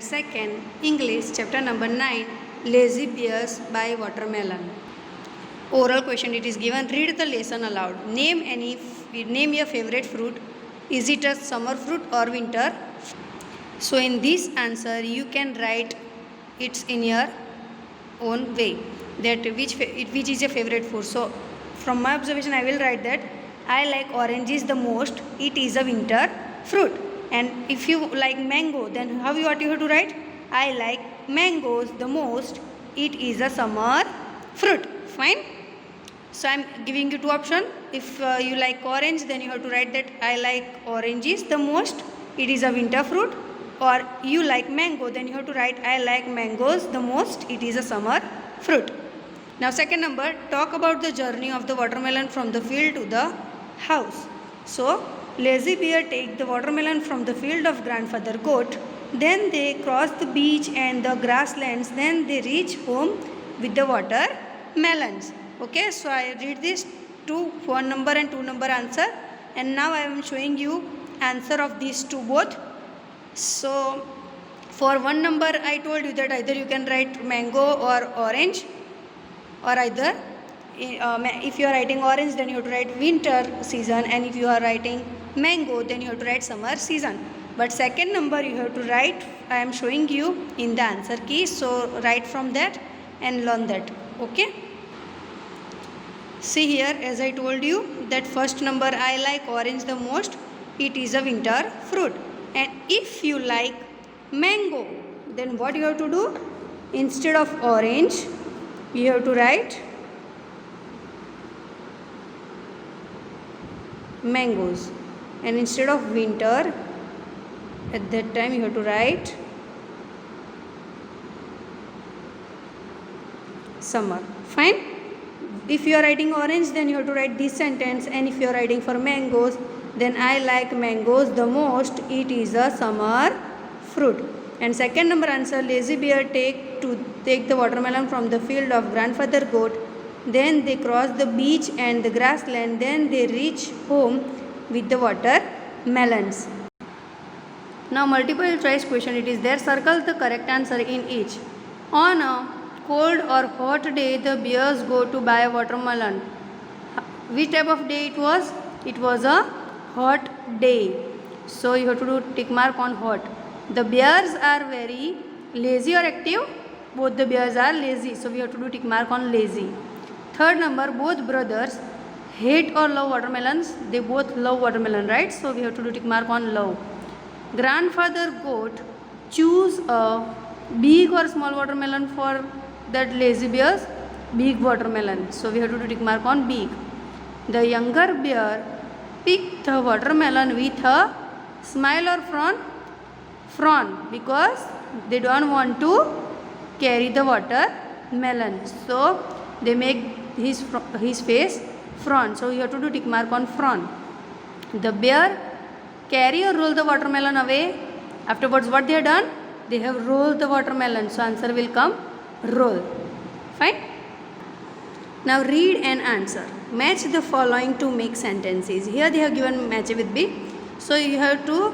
Standard 2nd, English, chapter number 9, Lazy Bears by Watermelon. Oral question it is given. Read the lesson aloud. Name your favorite fruit. Is it a summer fruit or winter? So in this answer you can write it's in your own way that which is your favorite fruit. So from my observation I will write that I like oranges the most. It is a winter fruit. And if you like mango, then what you have to write? I like mangoes the most. It is a summer fruit. Fine. So I am giving you two options. If you like orange, then you have to write that I like oranges the most. It is a winter fruit. Or you like mango, then you have to write I like mangoes the most. It is a summer fruit. Now second number, talk about the journey of the watermelon from the field to the house. So lazy bear take the watermelon from the field of grandfather goat. Then they cross the beach and the grasslands. Then they reach home with the watermelons. Okay, so I read this two 1 number and 2 number answer, and now I am showing you answer of these two both. So for 1 number I told you that either you can write mango or orange, or either if you are writing orange then you have to write winter season, and if you are writing mango then you have to write summer season. But second number you have to write, I am showing you in the answer key, so write from that and learn that. Okay, see here, as I told you that first number I like orange the most. It is a winter fruit. And if you like mango, then what you have to do? Instead of orange you have to write mangoes, and instead of winter at that time you have to write summer. Fine. If you are writing orange then you have to write this sentence, and if you are writing for mangoes then I like mangoes the most. It is a summer fruit. And second number answer, lazy bear take the watermelon from the field of grandfather goat. Then they cross the beach and the grassland. Then they reach home with the watermelons. Now multiple choice question it is there. Circle the correct answer in each. On a cold or hot day the bears go to buy a watermelon. Which type of day it was? It was a hot day. So you have to do tick mark on hot. The bears are very lazy or active? Both the bears are lazy. So we have to do tick mark on lazy. Third number, both brothers hate or love watermelons. They both love watermelon, right? So we have to do tick mark on love. Grandfather goat choose a big or small watermelon for that lazy bears? Big watermelon. So we have to do tick mark on big. The younger bear pick the watermelon with a smile or frown? Frown, because they don't want to carry the watermelon. So they make his face frown. So you have to do tick mark on frown. The bear carry or roll the watermelon away. Afterwards what they have done? They have rolled the watermelon. So answer will come roll. Fine. Now read and answer. Match the following to make sentences. Here they have given match with B. So you have to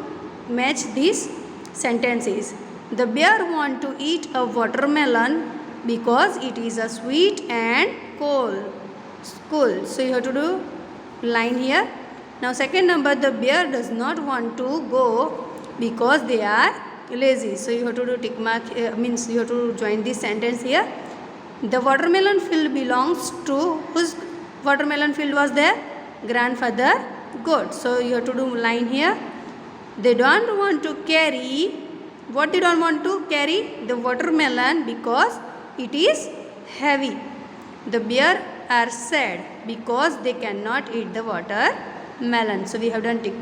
match these sentences. The bear want to eat a watermelon because it is a sweet and cool. So you have to do line here. Now second number, the bear does not want to go because they are lazy. So you have to do tick mark, means you have to join this sentence here. The watermelon field belongs to, whose watermelon field was there? Grandfather goat. So you have to do line here. They don't want to carry, what they don't want to carry? The watermelon because it is heavy. The bear are sad because they cannot eat the watermelon. So we have done tick,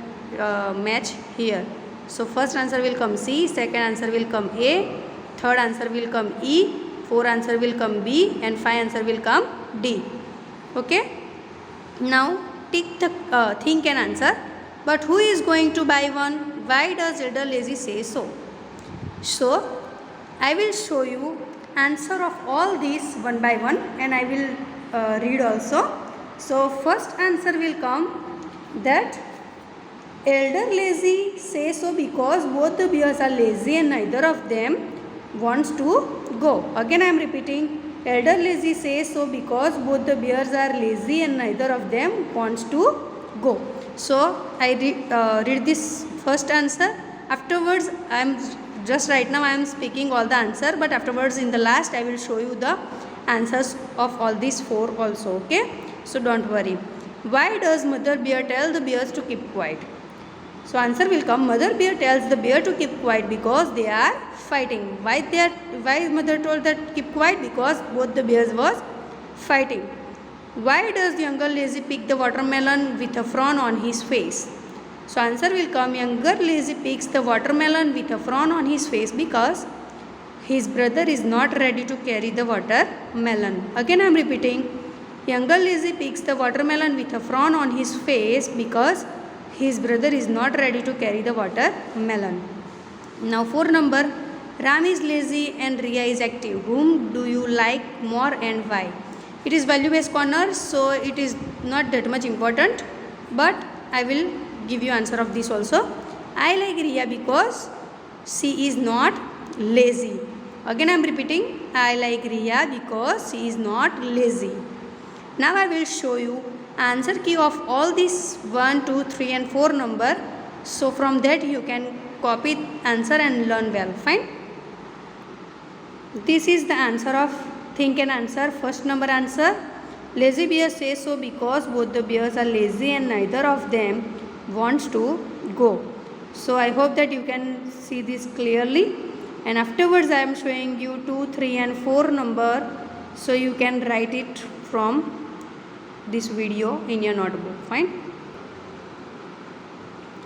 match here. So first answer will come C, second answer will come A, third answer will come E, fourth answer will come B, and fifth answer will come D. Okay. Now tick the think and answer. But who is going to buy one? Why does Elder Lazy say so? So I will show you answer of all these one by one, and I will read also. So first answer will come that Elder lazy say so because both the bears are lazy and neither of them wants to go. Again I am repeating. Elder lazy says so because both the bears are lazy and neither of them wants to go. So I read this first answer. Afterwards I am just right now I am speaking all the answer, but afterwards in the last I will show you the answers of all these four also. Okay, so don't worry. Why does mother bear tell the bears to keep quiet? So answer will come. Mother bear tells the bear to keep quiet because they are fighting. Why mother told that keep quiet? Because both the bears was fighting. Why does younger lazy pick the watermelon with a frown on his face? So answer will come. Younger lazy picks the watermelon with a frown on his face because his brother is not ready to carry the watermelon. Again I am repeating. Younger lazy picks the watermelon with a frown on his face because his brother is not ready to carry the watermelon. Now 4 number. Ram is lazy and Riya is active. Whom do you like more and why? It is value based corner, so it is not that much important, but I will give you answer of this also. I like Riya because she is not lazy. Again I am repeating. I like Riya because she is not lazy. Now I will show you answer key of all these 1, 2, 3 and 4 number. So from that you can copy answer and learn well. Fine. This is the answer of think and answer. First number answer. Lazy bear says so because both the bears are lazy and neither of them wants to go. So I hope that you can see this clearly, and afterwards I am showing you 2, 3 and 4 number, so you can write it from this video in your notebook. Fine.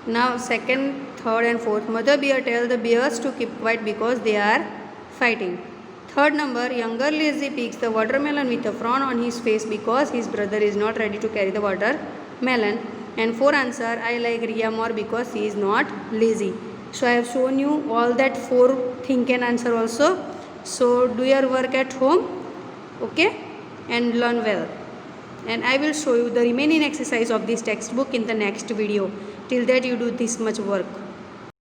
Now second, third and fourth. Mother bear tell the bears to keep quiet because they are fighting. Third number. Younger lazy picks the watermelon with a frown on his face because his brother is not ready to carry the watermelon. And 4 answer. I like Riya more because he is not lazy. So I have shown you all that 4 think and answer also. So do your work at home, okay, and learn well. And I will show you the remaining exercise of this textbook in the next video. Till that you do this much work.